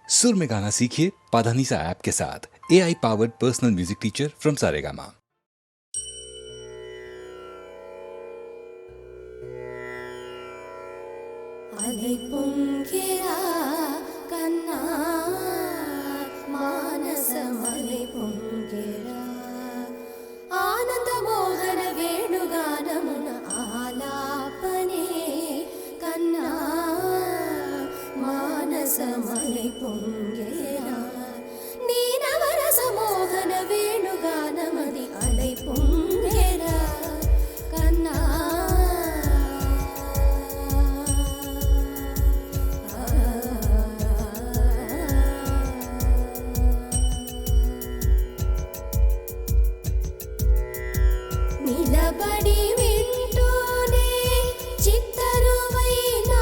सुर में गाना सीखिए पाधानीसा ऐप के साथ। AI powered personal music teacher from Saregama. అలై పొంగిరా కన్నా మానసమలై పొంగిరా ఆనంద మోహన వేణుగానమున ఆలాపనే కన్నా మానసమలై పొంగిరా నీనవరస మోహన వేణుగానమది అలై పొంగిరా కన్నా నిలబడి వింటూనే చిత్తరువైనాను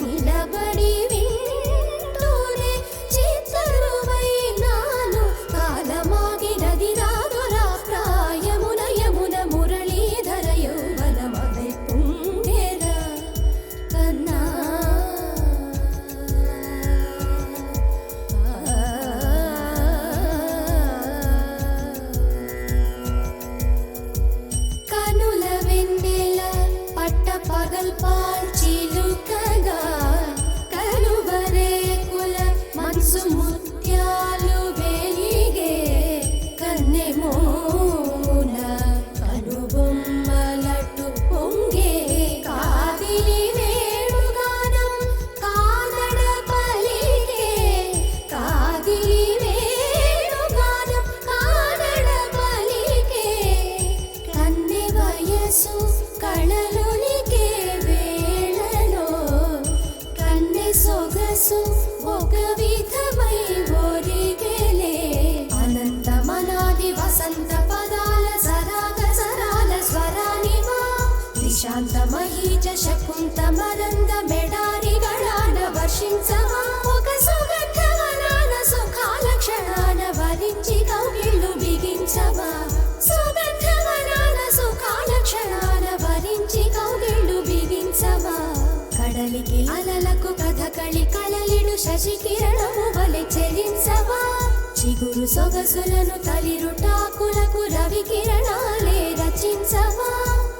నిలబడి వింటూనే చిత్తరువైనాను కాలమాగినది రాదురా ప్రాయమున యమున మురళీధర యౌవనమదై పొంగెరా కన్నా కనుల వెన్నెల పట్ట పగల్పాల్ చిలుకగా కలువరేకుల మనసు ముత్యాలు వెలిగే కన్నెమోన కనుబొమ్మలటు పొంగే కాదిలి వేణుగానం కాదడ పలికే కాదిలి వేణుగానం కాదడ పలికే కన్నె వయసు కళలునికే వేళలో కన్నె సొగసు ఒక విధమై ఒరిగెలే అనంతమనాది వసంత పదాల సరాగ సరాల స్వరానివా నిశాంత మహీజ శకుంత మరంద మెడారిగళాన వర్షించవా ఒక సుగంధవనాన సుఖాల క్షణాన వరించి కౌగిళ్ళు బిగించవా సుగంధవనాన సుఖాల క్షణాన వరించి కౌగిళ్ళు బిగించవా కడలికి అలలకు కథకళి కళలిడు శశి కిరణము వలె చెలించవా చిగురు సొగసులను తలిరుటాకులకు రవి కిరణాలే రచించవా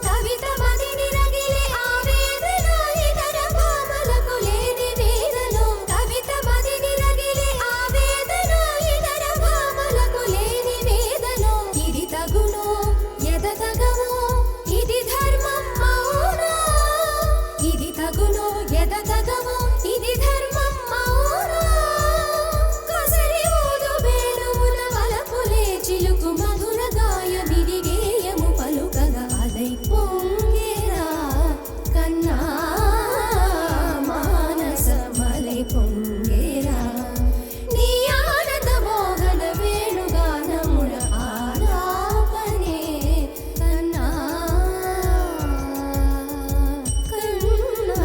కవిత మదిని రగిలే ఆవేదన ఇతర భామలకు లేని వేదలో కవిత మదిని రగిలే ఆవేదన ఇతర భామలకు లేని వేదలో ఇది తగునో ఎదతగమో ఇది ధర్మం మౌనా ఇది తగునో ఎదతగమో ఇది ధర్మం మౌనా కొసరి ఊదు వేణువుల వలపులే చిలుకు మధుర గాయ విరిగేయము పలుకగా అలై పొంగెరా కన్నా మానసమలై పొంగెరా నీ ఆనంద మోహన వేణుగానమున ఆలాపనే కన్నా కన్నా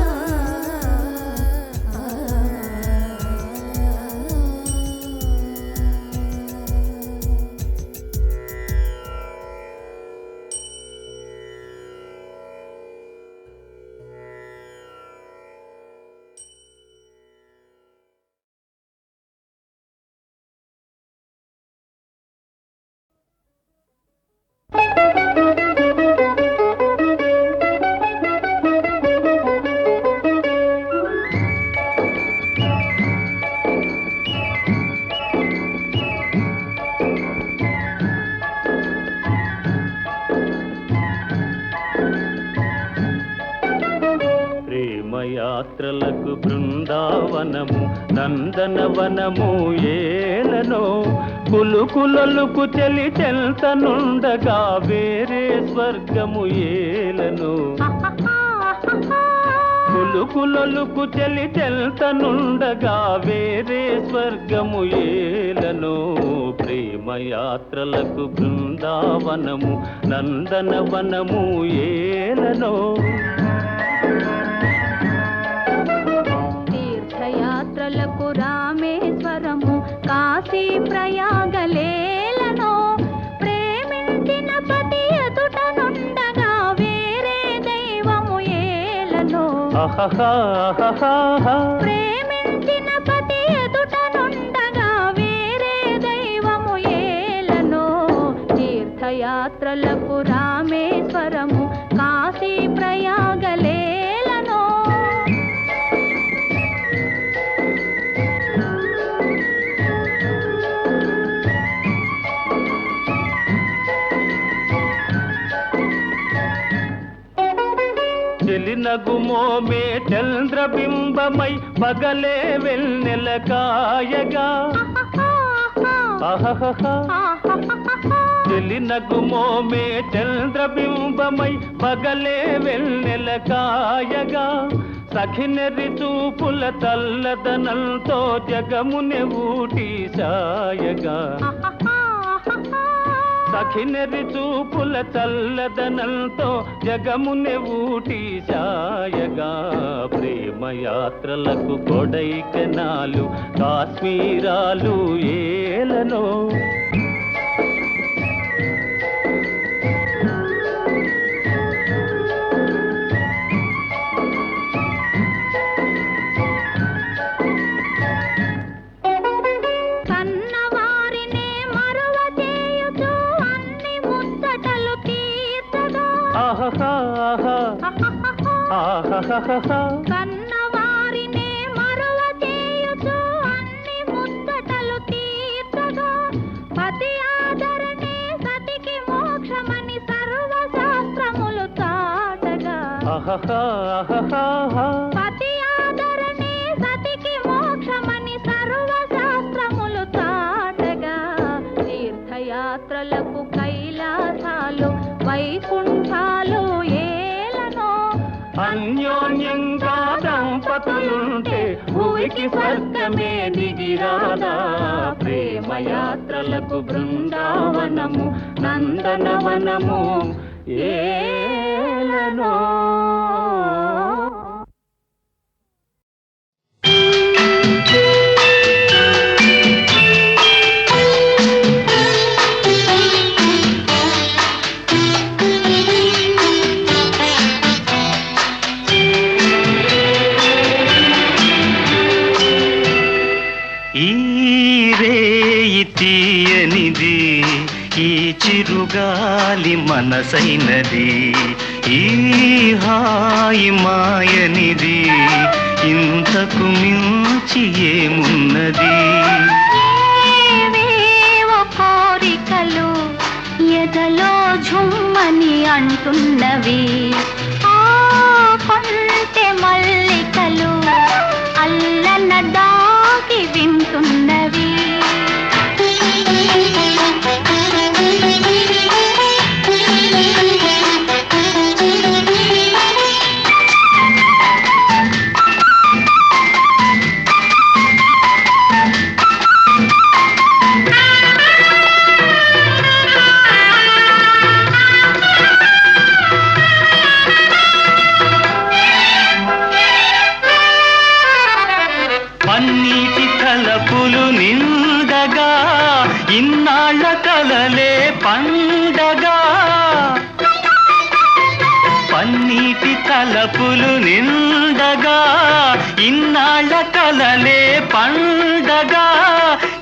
ప్రేమయాత్రలకు బృందావనము నందనవనము ఏలనో కులుకులలుకు చెలి చెల్తనుండగా వేరే స్వర్గము ఏలనో కులుకులలుకు చెలి చెల్తనుండగా వేరే స్వర్గము ఏలనో ప్రేమయాత్రలకు బృందావనము నందనవనము ఏలనో తీర్థయాత్రలకు రామేశ్వరము కాశీ ప్రయాగలేలనో ప్రేమించిన పతి ఎదుట నుండగా వేరే దైవము ఏలనో ప్రేమించిన పతి ఎదుట తీర్థయాత్రలకు రామేశ్వరము కాశీ ప్రయాగలేలను చెలినగుమోమే చంద్రబింబమై పగలే వెన్నెల కాయగా చెలినగుమోమే చంద్రబింబమై పగలే వెన్నెల కాయగా సఖినెరి చూపుల తల్లదనంతో జగముని ఊటి సాయగా సఖినెరి చూపుల చల్లదనంతో జగముని ఊటి సాయగా ప్రేమయాత్రలకు కొడైకెనాలు కాశ్మీరాలు ఏలనో కన్నవారినే మరువ చేయుచు అన్ని ముచ్చటలు తీర్చగా పతి ఆదరణే సతికి మోక్షమని సర్వశాస్త్రములు చాటగా పతి ఆదరణే సతికి మోక్షమని సర్వశాస్త్రములు చాటగా తీర్థయాత్రలకు కైలాసాలు వైకుంఠాలు అన్యోన్యంగా దంపతులుంటే భూమికి స్వర్గమే దిగిరాదా ప్రేమయాత్రలకు బృందావనము నందనవనము ఏలనో తీయనిది ఈ చిరుగాలి మనసైనది ఈ హాయి మాయనిది ఇంతకు మించి ఏమున్నది ఏవేవో కోరికలు ఎదలో ఝుమ్మని అంటున్నవి ఆ కొంటె మల్లికలు అల్లన దాగి వింటున్నవి పన్నీటి తలపులు నిండగా ఇన్నాళ్ళ కలలే పండగా పన్నీటి తలపులు నిండగా ఇన్నాళ్ళ కలలే పండగా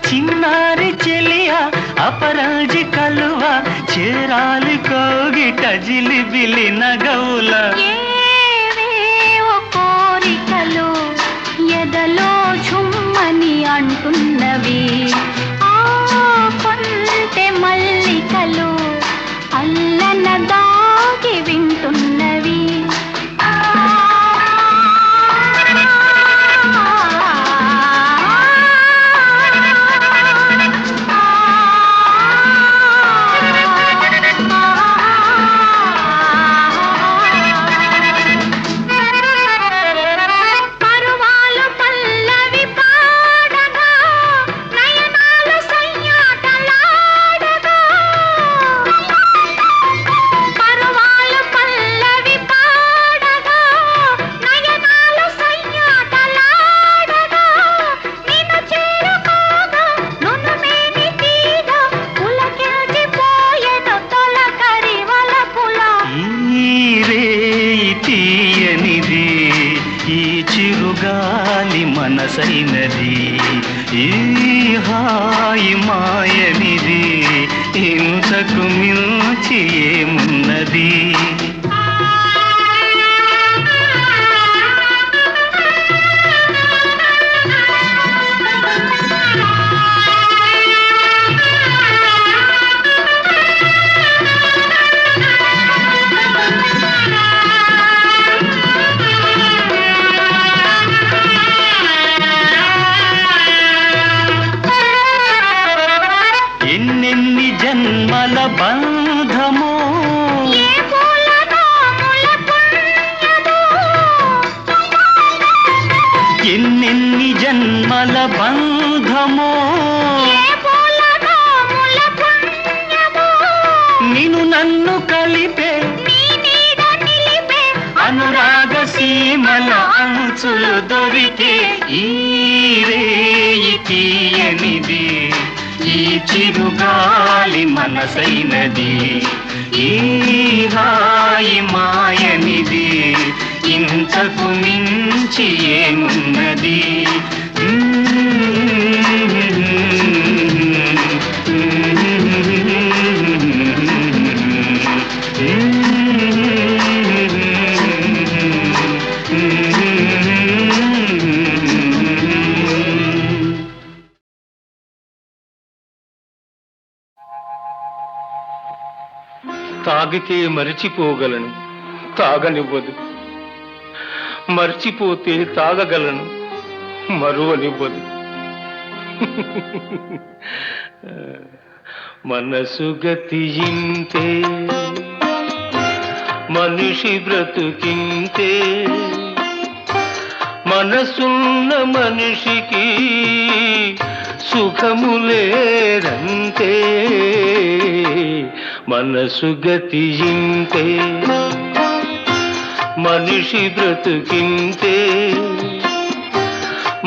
చిన్నారి చెలియ అపరాజి కలువ చేరాలి కోగిట జిలిబిలి నగవుల కోరికలు ఎదలో ఝుమ్మని అంటున్నవి ఆ కొంటె మల్లికలు అల్లన దాగి వింటున్నవి చిరుగాలి మనసైనది ఈ హాయి మాయనిది ఇంతకు మించి మించి ఏమున్నది? ఎన్నెన్ని జన్మల బంధమో, ఎన్నెన్ని జన్మల బంధమో, నిన్ను నన్ను కలిపే అనురాగ సీమల అంచులు దొరికే ఈ రేయి తీయనిది, ఈ చిరుగాలి మనసైనది, ఈ హాయి మాయనిది, ఇంతకు మించి ఏమున్నది? తాగితే మరిచిపోగలను, తాగనివ్వదు. మర్చిపోతే తాగగలను, మరువనివ్వదు. మనసు గతి ఇంతే, మనిషి బ్రతుకింతే, మనసున్న మనిషికి సుఖములేరంతే. మనసు గతి ఇంతే, మనిషి బ్రతుకింతే,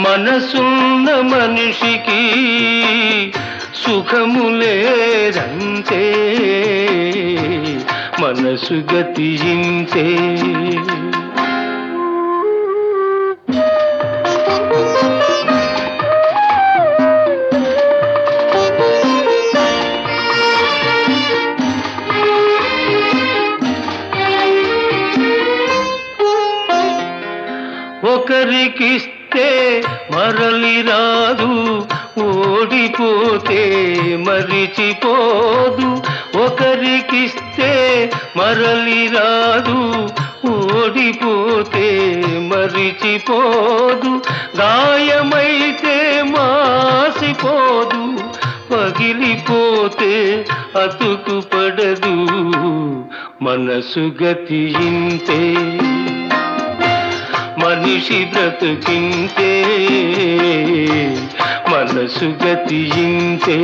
మనసున్న మనిషికి సుఖములేరంతే. మనసు గతి ఇంతే. ఒకరికిస్తే మరలి రాదు, ఓడిపోతే మరిచిపోదు. ఒకరికిస్తే మరలి రాదు, ఓడిపోతే మరిచిపోదు. గాయమైతే మాసిపోదు, పగిలిపోతే అతుకు పడదు. మనసు గతి ఇంతే, మనిషి బ్రతుకింతే, మనసు గతి ఇంతే.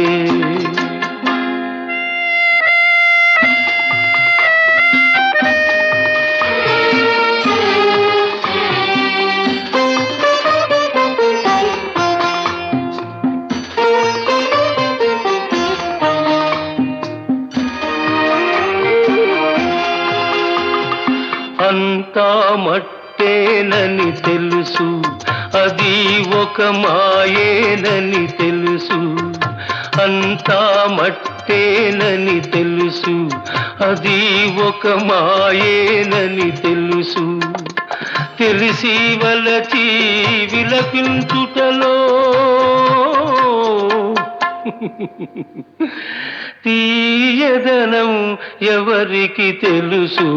అంతా మట్టేనని తెలుసు, అది ఒక మాయేనని తెలుసు. అంతా మట్టేనని తెలుసు, అది ఒక మాయేనని తెలుసు. తెలిసి వలచి విలపించుటలో తీయదనం ఎవరికి తెలుసు.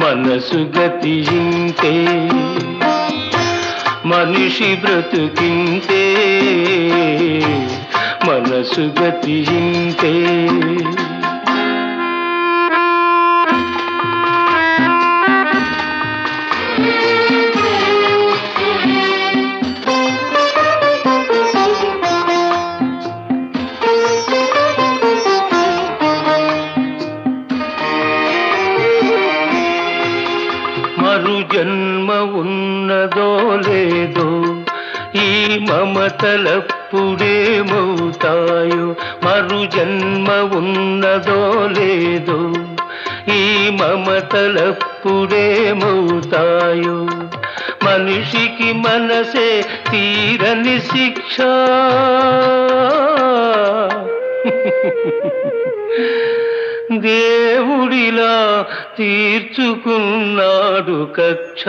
మనసు గతి ఇంతే, మనిషి బ్రతుకింతే, మనసు గతి ఇంతే. మరు జన్మ ఉన్నదో లేదో, ఈ మమతలప్పుడేమవుతాయో. మరు జన్మ ఉన్నదో లేదో, ఈ మమతలప్పుడేమవుతాయో. మనిషికి మనసే తీరని శిక్ష, దేవుడిలా తీర్చుకున్నాడు కక్ష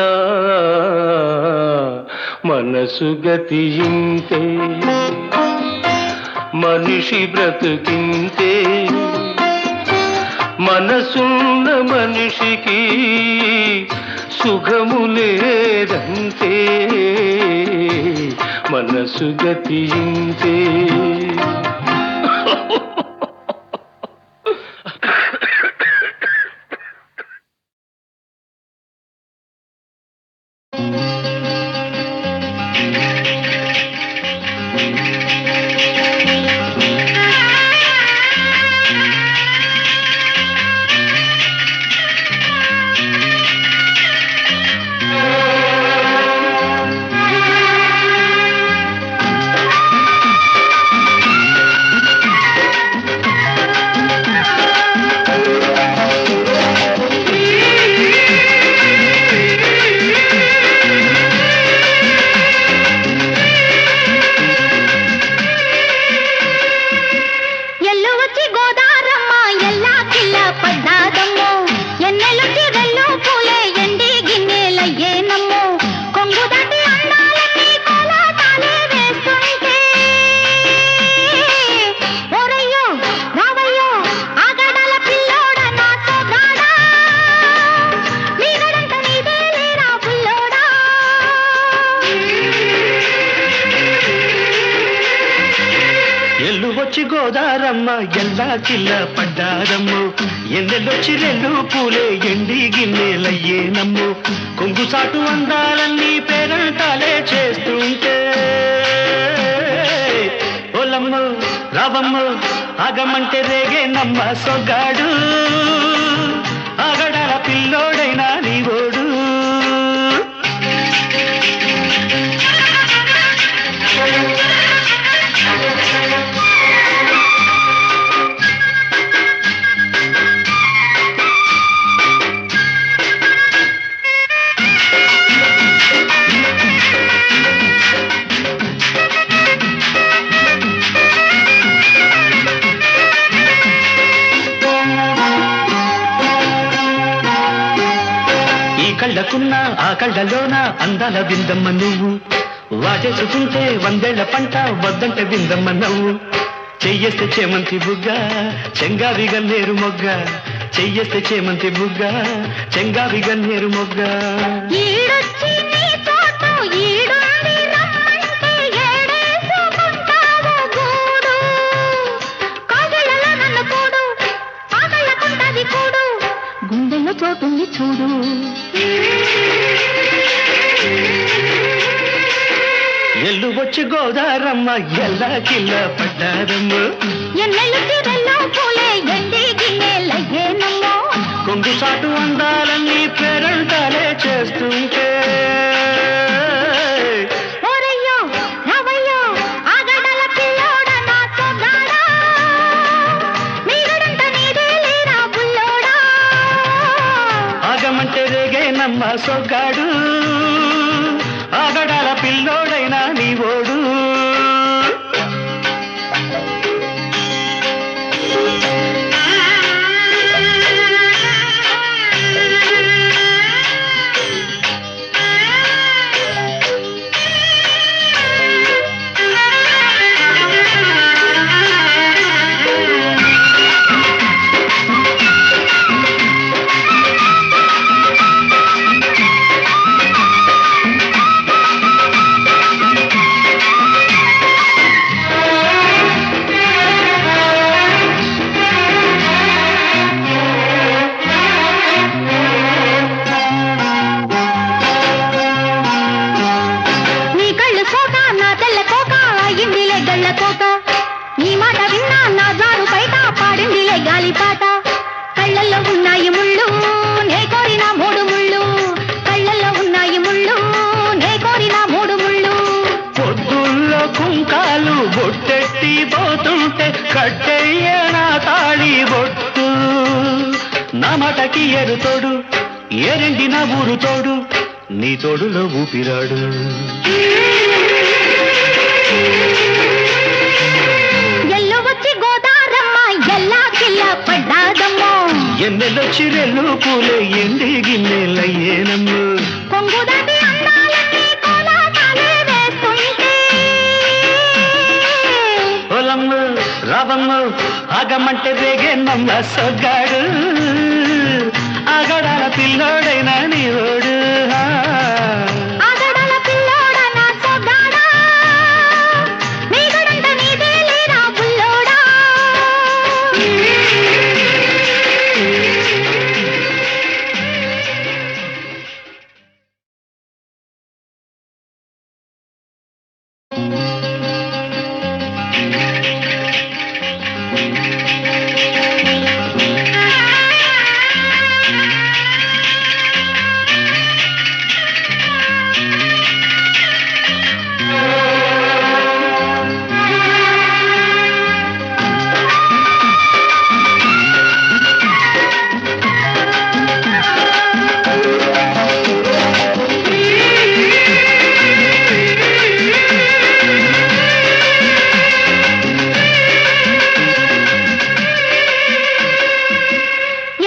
మనసు గతింతే మనిషి బ్రతుకింతే మనసున్న మనిషికి సుఖము లేదంతే మనసు గతింతే గోదారమ్మ ఎల్లా కిల్ల పడ్డారమ్ము ఎన్నెల్లొచ్చి రెండు పూలే ఎండి గిన్నెలయ్యేనమ్ము కొంగు సాటు అందాలన్నీ పేరంటాలే చేస్తుంటే ఓలమ్మ రావమ్మ ఆగమంటే రేగే నమ్మ సొగ్గాడు ఆగడాల పిల్లోడైనా నీవోడు కళ్ళకున్న ఆ కళ్ళలోన అందాల విందమ్మ నువ్వు వాటేసుకుంటే వందేళ్ల పంట వద్దంటే విందమ్మ నవ్వు చెయ్యేస్తే చేమంతి బుగ్గ చెంగావి గన్నేరు మొగ్గ చెయ్యేస్తే చేమంతి బుగ్గ చెంగావి గన్నేరు మొగ్గ గుండెల్లో చోటుంది చూడు ఎల్లు వచ్చి గోదారమ్మ ఎల్లా కిల్ల పడ్డారమ్మ ఎన్నెల్లు తీరల్లో పూలే ఎండి గిన్నెలయ్యేనమ్మో కొంగు సాటు అందాలన్నీ పేరంటాలే చేస్తుంటే ఓరయ్యో రావయ్యో ఆగడాల పిల్లోడ నాతో గాడా మీరడంత నీదే లేరా బుల్లోడా ఆగమంటే రేగే నమ్మ సొగ్గాడు ఆగడాల పిల్లోడైనా నీవోడు నీ మాట విన్నా నా జారు బయట పాడిందిలే గాలిపాట కళ్ళల్లో ఉన్నాయి ముళ్ళు నే కోరిన మూడు ముళ్ళు కళ్ళల్లో ఉన్నాయి ముళ్ళు నే కోరిన మూడు ముళ్ళు పొద్దుల్లో కుంకాలు బొట్టెట్టి పోతుంటే కట్టెయ్య నా తాళి బొట్టు నా మాటకి ఎరుతోడు ఏరెండి నా ఊరు తోడు నీ తోడులో ఊపిరాడు ఎల్లు వచ్చి గోదారమ్మ ఎల్లా కిల్ల పడ్డాదమ్మో ఎన్నెలొచ్చి రెల్లు పూలే ఎండి గిన్నెలయ్యేనమ్ము కొంగు దాటి అందాలన్నీ కోలాటాలే వేస్తుంటే ఓలమ్ము రావమ్ము ఆగమంటే రేగేనమ్మ సొగ్గాడు ఆగడాల పిల్లోడైన నీవోడు ఆగడాల పిల్లోడ నా సొగ్గాడా నీ గడంట నీదే లేరా బుల్లోడా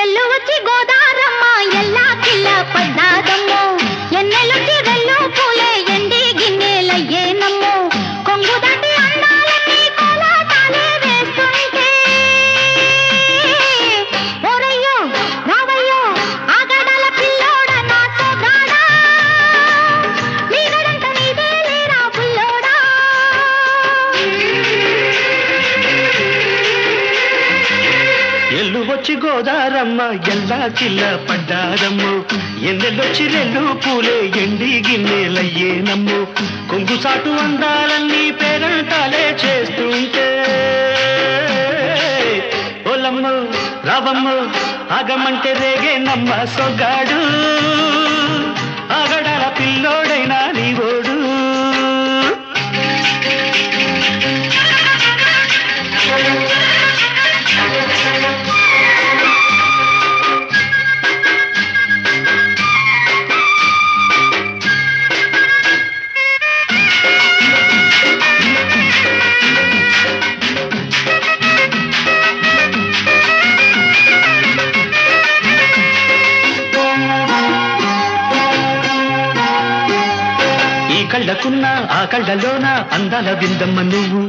ఎల్లు వచ్చి గోదారమ్మ ఎల్లా కిల్ల పడ్డాదమ్మో ఎన్నెలొచ్చి రెల్లు పూలే ఎండి గిన్నెలయ్యేనమ్మో కొంగు దాటి అందాలన్నీ కోలాటాలే వేస్తుంటే ఓరయ్యో రావయ్యో ఆగడాల పిల్లోడ నా సోగాడా నీ గడంట నీదే లేరా బుల్లోడా ఎల్లు వచ్చి గోదారమ్మ ఎల్లా కిల్ల పడ్డారమ్ము ఎన్నెలొచ్చి రెల్లు పూలే ఎండి గిన్నెలయ్యేనమ్ము కొంగు సాటు అందాలన్నీ పేరంటాలే చేస్తుంటే ఓలమ్ము రావమ్ము ఆగమంటే రేగేనమ్మ సొగ్గాడు ఆగడాల పిల్లోడైనా నీవోడు ఈ కళ్ళకున్న ఆ కళ్ళలోన అందాల విందమ్మ నువ్వు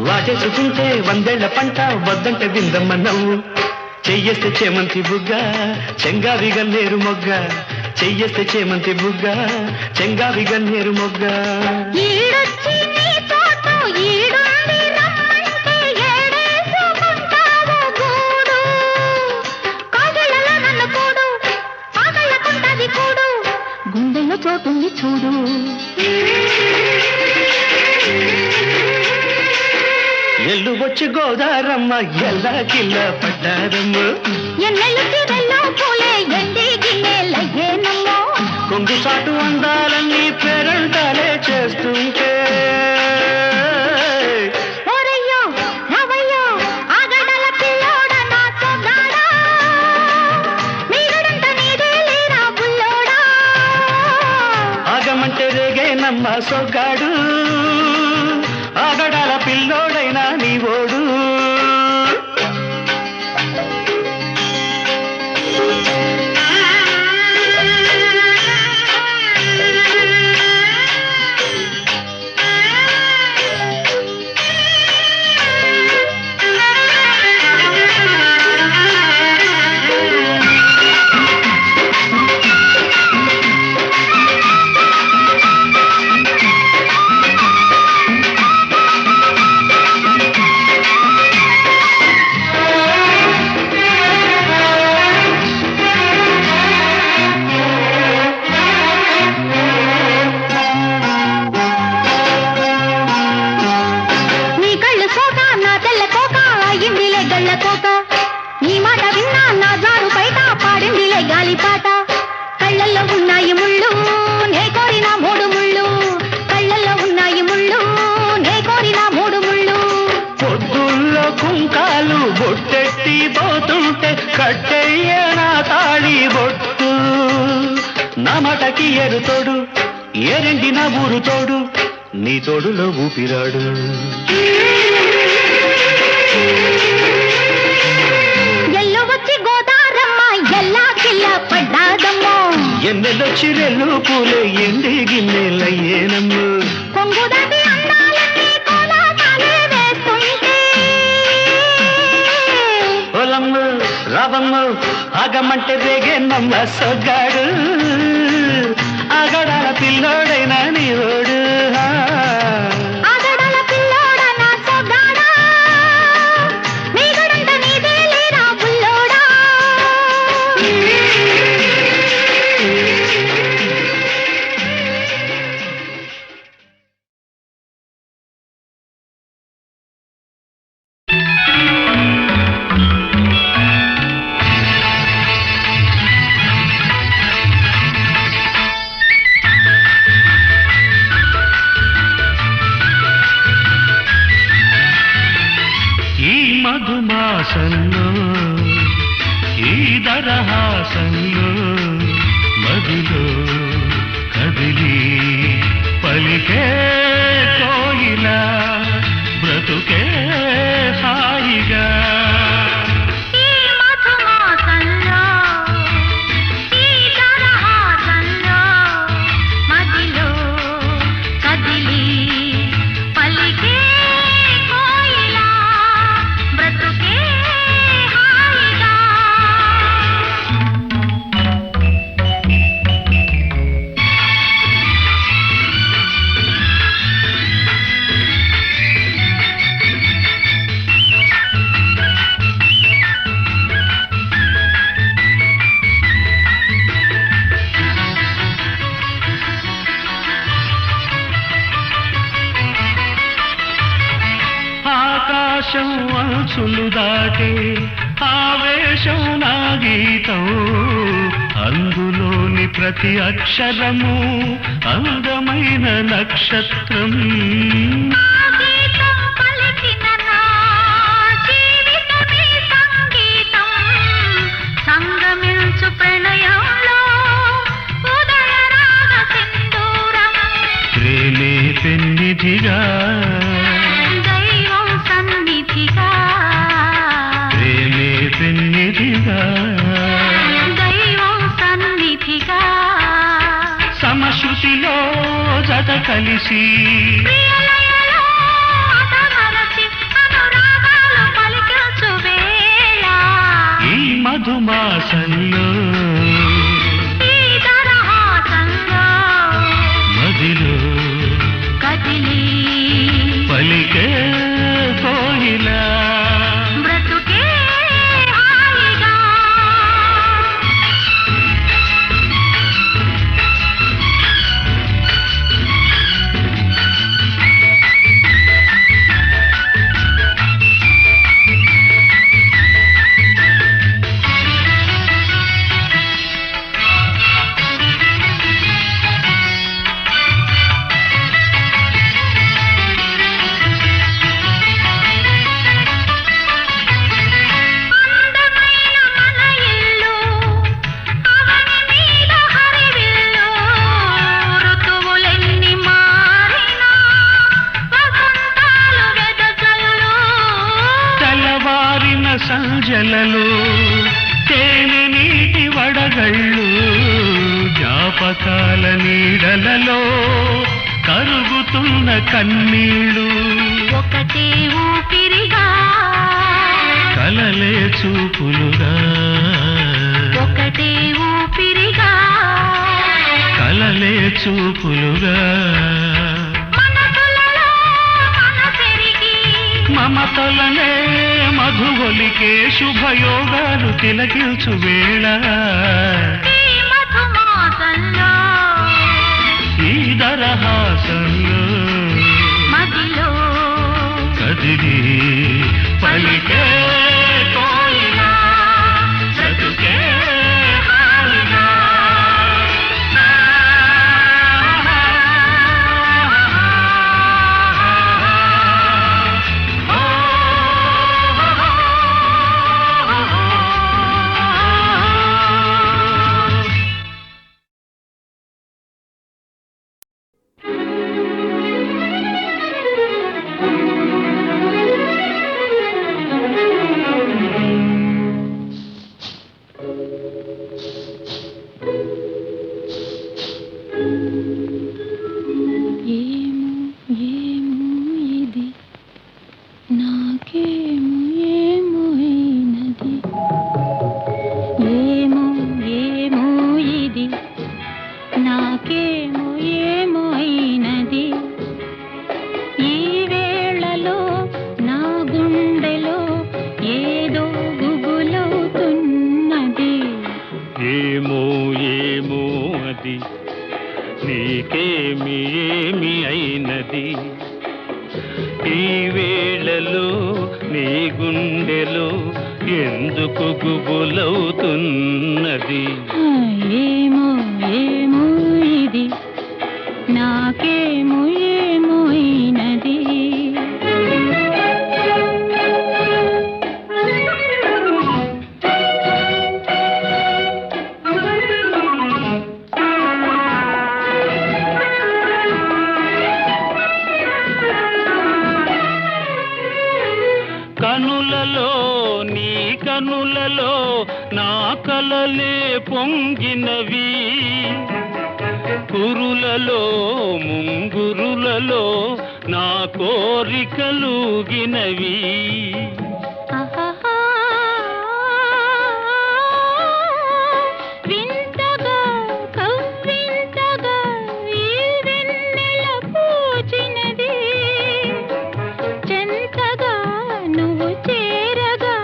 వాటేసుకుంటే 100 ఏళ్ల పంట వద్దంటే విందమ్మ నవ్వు చెయ్యేస్తే చేమంతి బుగ్గ చెంగావి గన్నేరు మొగ్గ చెయ్యేస్తే చేమంతి బుగ్గ చెంగావి గన్నేరు మొగ్గ ఈడొచ్చి నీ తోట ఈడుండి రమ్మంటే ఏడేసుకుంటావు గూడు కాగిళ్ళలో నన్ను కూడు ఆకళ్ళకుంటది కూడు గుండెల్లో చోటుంది చూడు ఎల్లు వచ్చి గోదారమ్మ ఎల్లా కిల్ల పడ్డారమ్మ ఎన్నెళ్ళు తిరల్లో పూలే ఎండి గిన్నెలయ్యేనమ్మో కొంగు సాటు అందాలన్నీ పేరంటాలే చేస్తుంటే ఓరయ్యో రావయ్యో ఆగడాల పిల్లోడ నా సొగ్గాడా నీ గడంట నీదే లేరా బుల్లోడా ఆగమంటే రేగేనమ్మ సొగ్గాడు ఆగడాల పిల్లోడైనా నీవోడు మాటకి ఏరు తోడు ఏరెండి నా ఊరు తోడు నీ తోడులో ఊపిరాడు ఎల్లు వచ్చి గోదారం ఎన్నెలొచ్చి రెల్లు పూలే ఎండి గిన్నెలయ్యేనమ్ము కొంగుదాటి అందాలన్నీ కోలాటాలే వేస్తుంటే పొలమ్ము రావమ్ము ఆగమంటే రేగేనమ్మ సొగ్గాడు ఆగడాల పిల్లోడైనా నీవోడు ఆగడాల పిల్లోడా నా సొగ్గాడా నీ గడంత నీదే లేరా బుల్లోడా మధుమాసంలో ఈ దరహాసంలో మదిలో కదిలి పలికే కోయిలా బ్రతుకే హాయిగా ఈ మధుమాసంలో ఈ దరహాసంలో మదిలో కదిలి పలికే కోయిలా బ్రతుకే హాయిగా ఆకాశం అంచులు దాటే ఆవేశం నా గీతం అందులోని ప్రతి అక్షరము అందమైన నక్షత్రం గీతం పలికిన నా జీవితమే సంగీతం సంగమించు ప్రణయంలో ఉదయ రాగ సింధూరం ప్రేమే పెన్నిధిగా దైవం సన్నిధిగా ప్రేమే పెన్నిధిగా దైవం సన్నిధిగా సమశృతిలో జత కలిసి ప్రియలయలో అతమరచి అనురాగాలు పలికించు వేళ ఈ మధుమాసంలో ఈ దరహాసంలో మదిలో కదిలి పలికే కోయిలా బ్రతుకే హాయిగా అందమైన మన ఇల్లు అవని మీద హరివిల్లు ఋతువులెన్ని మారినా వసంతాలు వెదజల్లు తెల్లవారిన సంజలలో తేనె నీటి వడగళ్ళు జ్ఞాపకాల నీడలలో కరుగుతున్న కన్నీళ్ళు ఒకటే ఊపిరిగా కలలే చూపులుగా ఒకటే ఊపిరిగా కలలే చూపులుగా మనసులలో మనసెరిగి మమతలనే మధువొలికే శుభయోగాలు తిలకించు వేళ ఈ మధుమాసంలో ఈ దరహాసంలో మదిలో కదిలి పలికే కోయిలా బ్రతుకే హాయిగా వేళలో నీ గుండెలో ఎందుకు గుబులవుతున్నది? ఏమో ఏమో ఇది నాకేమో ఏమో అయినది. కనులలో నీ కనులలో నా కలలే పొంగినవి, కురులలో ముంగురులలో నా కోరికలుగినవి. ఆహాహా, వింతగా కవ్వింతగా ఈ వెన్నెల పూచినది, చెంతగా నువ్వు చేరగా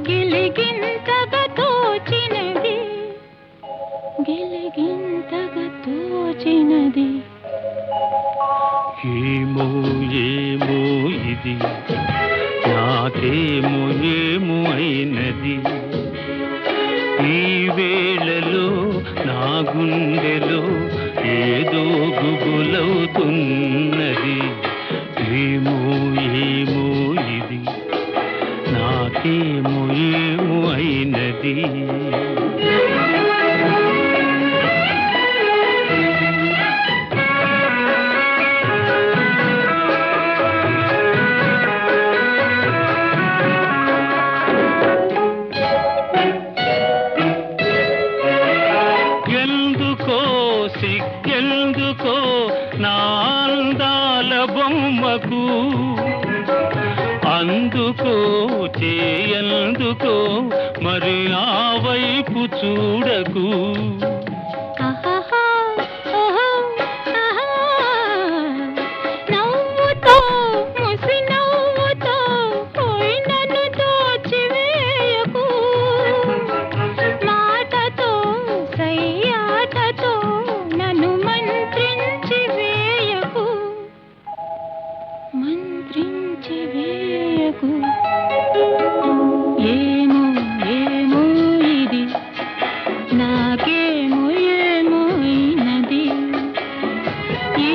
గిలిగింతగా తోచినది, గిలిగింతగా తోచినది. ఏమో ఏమో ఇది నాకేమో ఏమో అయినది. ఈ వేళలో నా గుండెలో ఏదో గుబులవుతున్నది. ఏమో ఏమో ఇది నాకేమో ఏమో అయినది. సిగ్గెందుకో నా అందాల బొమ్మకు, అందుకో చేయందుకో మరి ఆ వైపు చూడకు. ఆహాహా, ఓహో, ఆహా, నవ్వుతో ముసి నవ్వుతో పోయి నన్ను దోచివేయకు, మాటతో సయ్యాటతో నన్ను మంత్రించి వేయకు, మంత్రించి వేయకు. ఏమో ఏమో ఇది నాకేమో ఏమో అయినది. ఈ